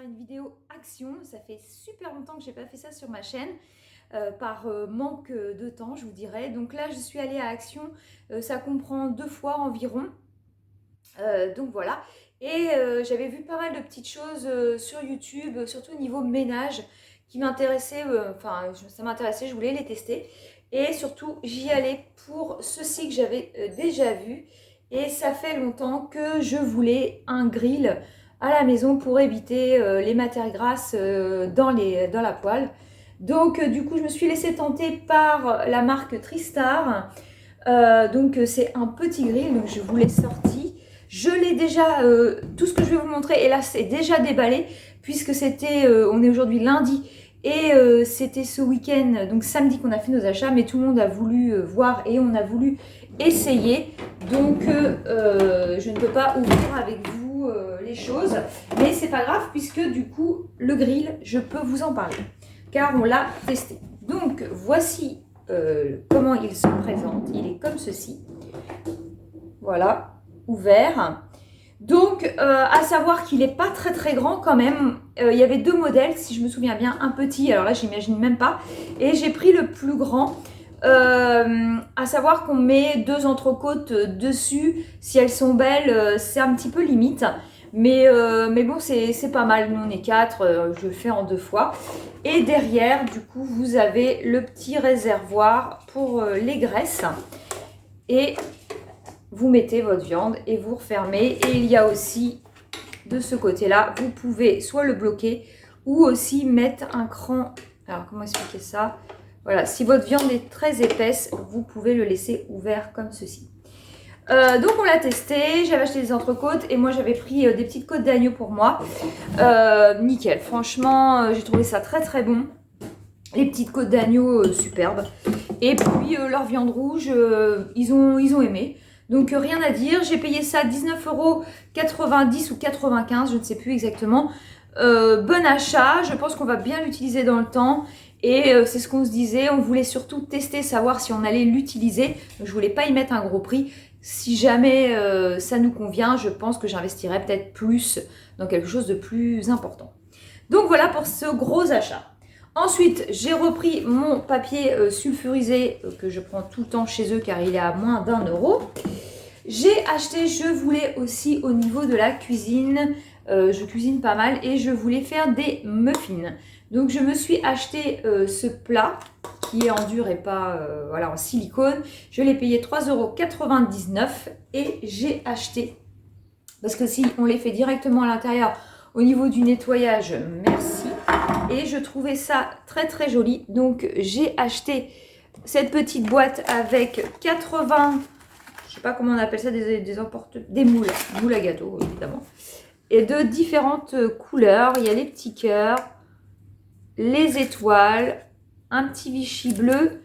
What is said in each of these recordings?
sera une vidéo action. Ça fait super longtemps que j'ai pas fait ça sur ma chaîne. Par manque de temps, je vous dirais. Donc là, je suis allée à Action. Ça comprend 2 fois environ. Donc voilà. Et j'avais vu pas mal de petites choses sur YouTube, surtout au niveau ménage, qui m'intéressaient. Enfin, ça m'intéressait, je voulais les tester. Et surtout, j'y allais pour ceci que j'avais déjà vu. Et ça fait longtemps que je voulais un grill à la maison pour éviter les matières grasses dans la poêle. Donc du coup, je me suis laissée tenter par la marque Tristar. Donc c'est un petit grill, donc je vous l'ai sorti. Je l'ai déjà, tout ce que je vais vous montrer, hélas, c'est déjà déballé, puisque c'était, on est aujourd'hui lundi, et c'était ce week-end, donc samedi qu'on a fait nos achats, mais tout le monde a voulu voir et on a voulu essayer. Donc je ne peux pas ouvrir avec vous les choses, mais c'est pas grave, puisque du coup, le grill, je peux vous en parler, car on l'a testé. Donc voici comment il se présente. Il est comme ceci. Voilà, ouvert. Donc, à savoir qu'il n'est pas très très grand quand même. Il y avait 2 modèles, si je me souviens bien. Un petit, alors là, j'imagine même pas. Et j'ai pris le plus grand. À savoir qu'on met 2 entrecôtes dessus. Si elles sont belles, c'est un petit peu limite. Mais bon, c'est pas mal. Nous, on est 4. Je le fais en 2 fois. Et derrière, du coup, vous avez le petit réservoir pour les graisses. Et vous mettez votre viande et vous refermez. Et il y a aussi, de ce côté-là, vous pouvez soit le bloquer ou aussi mettre un cran. Alors, comment expliquer ça? Voilà, si votre viande est très épaisse, vous pouvez le laisser ouvert comme ceci. Donc on l'a testé, j'avais acheté des entrecôtes et moi j'avais pris des petites côtes d'agneau pour moi. Nickel, franchement j'ai trouvé ça très très bon. Les petites côtes d'agneau superbes. Et puis leur viande rouge, ils ont aimé. Donc rien à dire, j'ai payé ça 19,90 € ou 95, je ne sais plus exactement. Bon achat, je pense qu'on va bien l'utiliser dans le temps. Et c'est ce qu'on se disait, on voulait surtout tester, savoir si on allait l'utiliser. Je voulais pas y mettre un gros prix. Si jamais ça nous convient, je pense que j'investirai peut-être plus dans quelque chose de plus important. Donc voilà pour ce gros achat. Ensuite, j'ai repris mon papier sulfurisé que je prends tout le temps chez eux car il est à moins d'1 €. J'ai acheté, je voulais aussi au niveau de la cuisine, je cuisine pas mal et je voulais faire des muffins. Donc je me suis acheté ce plat qui est en dur et pas voilà, en silicone. Je l'ai payé 3,99 € et j'ai acheté, parce que si on les fait directement à l'intérieur au niveau du nettoyage, merci. Et je trouvais ça très très joli. Donc j'ai acheté cette petite boîte avec 80, je sais pas comment on appelle ça, des moules à gâteau évidemment. Et de différentes couleurs. Il y a les petits cœurs, les étoiles, un petit Vichy bleu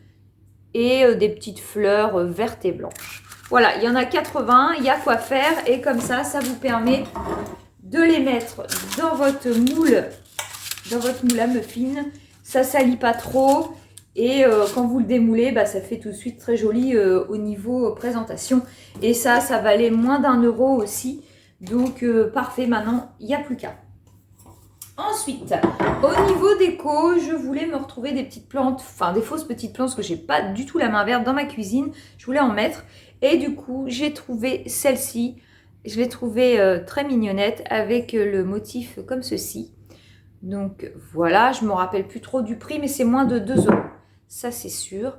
et des petites fleurs vertes et blanches. Voilà, il y en a 80, il y a quoi faire et comme ça vous permet de les mettre dans votre moule à muffin. Ça salit pas trop et quand vous le démoulez, ça fait tout de suite très joli au niveau présentation. Et ça valait moins d'1 € aussi. Donc parfait, maintenant il n'y a plus qu'à. Ensuite, au niveau déco, je voulais me retrouver des petites plantes, enfin des fausses petites plantes parce que j'ai pas du tout la main verte dans ma cuisine. Je voulais en mettre et du coup, j'ai trouvé celle-ci. Je l'ai trouvée très mignonnette avec le motif comme ceci. Donc voilà, je ne me rappelle plus trop du prix, mais c'est moins de 2 €. Ça, c'est sûr.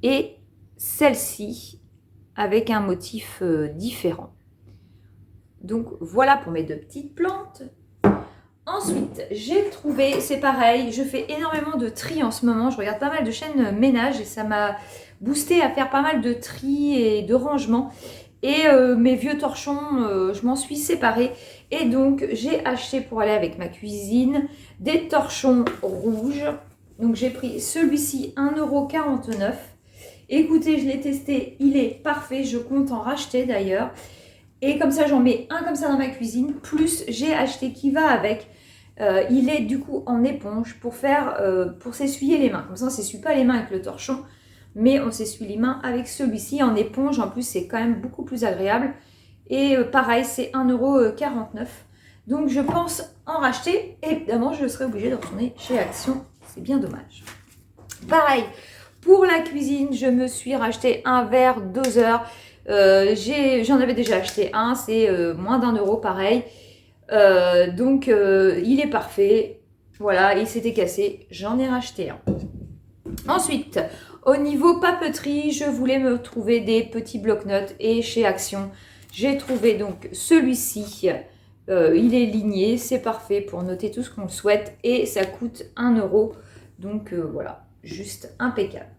Et celle-ci avec un motif différent. Donc voilà pour mes 2 petites plantes. Ensuite, j'ai trouvé, c'est pareil, je fais énormément de tri en ce moment. Je regarde pas mal de chaînes ménage et ça m'a boosté à faire pas mal de tri et de rangement. Et mes vieux torchons, je m'en suis séparée. Et donc, j'ai acheté pour aller avec ma cuisine des torchons rouges. Donc, j'ai pris celui-ci 1,49 €. Écoutez, je l'ai testé, il est parfait. Je compte en racheter d'ailleurs. Et comme ça, j'en mets un comme ça dans ma cuisine. Plus, j'ai acheté qui va avec. Il est du coup en éponge pour s'essuyer les mains. Comme ça, on ne s'essuie pas les mains avec le torchon, mais on s'essuie les mains avec celui-ci en éponge. En plus, c'est quand même beaucoup plus agréable. Et pareil, c'est 1,49 €. Donc, je pense en racheter. Et évidemment, je serai obligée de retourner chez Action. C'est bien dommage. Pareil, pour la cuisine, je me suis racheté un verre doseur. J'en avais déjà acheté un, c'est moins d'1 € pareil. Donc, il est parfait. Voilà, il s'était cassé. J'en ai racheté un. Ensuite, au niveau papeterie, je voulais me trouver des petits bloc-notes et chez Action, j'ai trouvé donc celui-ci. Il est ligné, c'est parfait pour noter tout ce qu'on souhaite et ça coûte 1 €. Donc voilà, juste impeccable.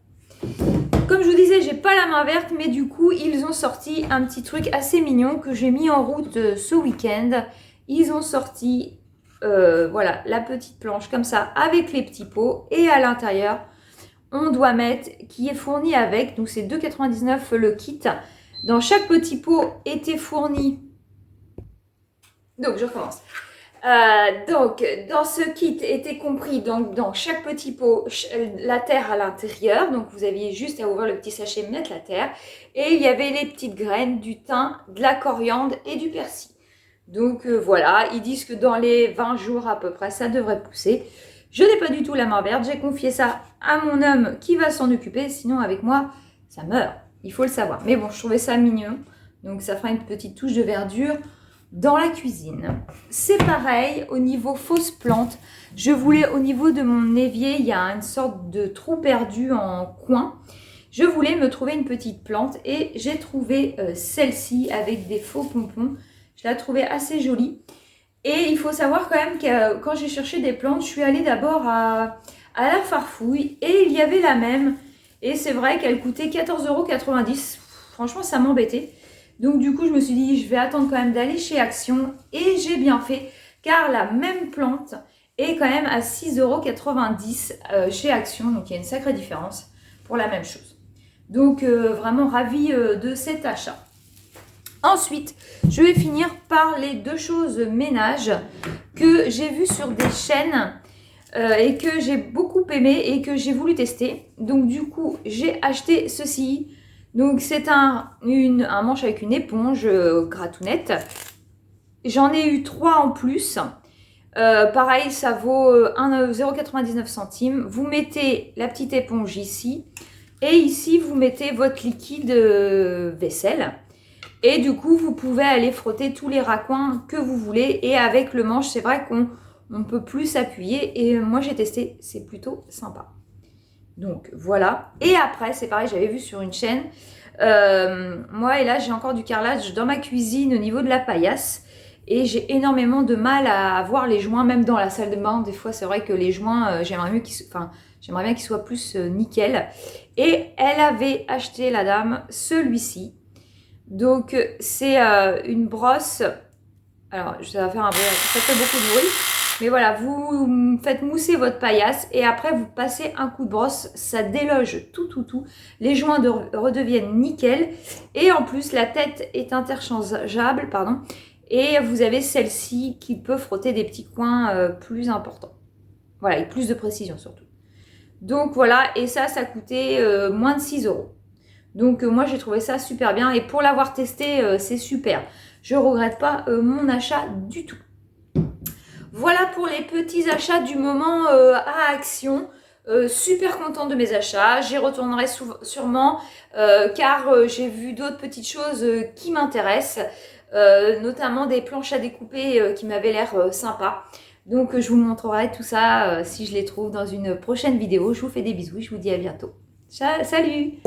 Comme je vous disais, j'ai pas la main verte, mais du coup, ils ont sorti un petit truc assez mignon que j'ai mis en route ce week-end. Ils ont sorti, voilà, la petite planche comme ça avec les petits pots et à l'intérieur, on doit mettre, qui est fourni avec, donc c'est 2,99 € le kit. Dans chaque petit pot était fourni, donc je recommence. Donc dans ce kit était compris donc dans chaque petit pot la terre à l'intérieur, donc vous aviez juste à ouvrir le petit sachet et mettre la terre, et il y avait les petites graines, du thym, de la coriandre et du persil. Donc voilà, ils disent que dans les 20 jours à peu près ça devrait pousser. Je n'ai pas du tout la main verte, j'ai confié ça à mon homme qui va s'en occuper, sinon avec moi ça meurt, il faut le savoir. Mais bon, je trouvais ça mignon, donc ça fera une petite touche de verdure dans la cuisine. C'est pareil au niveau fausses plantes. Je voulais, au niveau de mon évier, il y a une sorte de trou perdu en coin. Je voulais me trouver une petite plante et j'ai trouvé celle-ci avec des faux pompons. Je la trouvais assez jolie. Et il faut savoir quand même que quand j'ai cherché des plantes, je suis allée d'abord à la Farfouille et il y avait la même. Et c'est vrai qu'elle coûtait 14,90 €. Franchement, ça m'embêtait. Donc du coup, je me suis dit, je vais attendre quand même d'aller chez Action. Et j'ai bien fait, car la même plante est quand même à 6,90 € chez Action. Donc il y a une sacrée différence pour la même chose. Donc vraiment ravie de cet achat. Ensuite, je vais finir par les deux choses ménage que j'ai vues sur des chaînes et que j'ai beaucoup aimé et que j'ai voulu tester. Donc du coup, j'ai acheté ceci. Donc c'est un manche avec une éponge gratounette. J'en ai eu 3 en plus. Pareil, ça vaut 0,99 €. Vous mettez la petite éponge ici. Et ici, vous mettez votre liquide vaisselle. Et du coup, vous pouvez aller frotter tous les raccoins que vous voulez. Et avec le manche, c'est vrai qu'on ne peut plus s'appuyer. Et moi, j'ai testé, c'est plutôt sympa. Donc, voilà. Et après, c'est pareil, j'avais vu sur une chaîne. Moi, et là, j'ai encore du carrelage dans ma cuisine au niveau de la paillasse. Et j'ai énormément de mal à voir les joints, même dans la salle de bain. Des fois, c'est vrai que les joints, j'aimerais bien qu'ils soient plus nickel. Et elle avait acheté, la dame, celui-ci. Donc, c'est une brosse. Alors, ça va faire un bruit, ça fait beaucoup de bruit. Mais voilà, vous faites mousser votre paillasse et après, vous passez un coup de brosse. Ça déloge tout. Les joints redeviennent nickel. Et en plus, la tête est interchangeable, pardon. Et vous avez celle-ci qui peut frotter des petits coins plus importants. Voilà, et plus de précision surtout. Donc voilà, et ça coûtait moins de 6 €. Donc moi j'ai trouvé ça super bien et pour l'avoir testé, c'est super. Je ne regrette pas mon achat du tout. Voilà pour les petits achats du moment à Action. Super contente de mes achats. J'y retournerai sûrement car j'ai vu d'autres petites choses qui m'intéressent. Notamment des planches à découper qui m'avaient l'air sympa. Donc je vous montrerai tout ça si je les trouve dans une prochaine vidéo. Je vous fais des bisous, je vous dis à bientôt. Salut!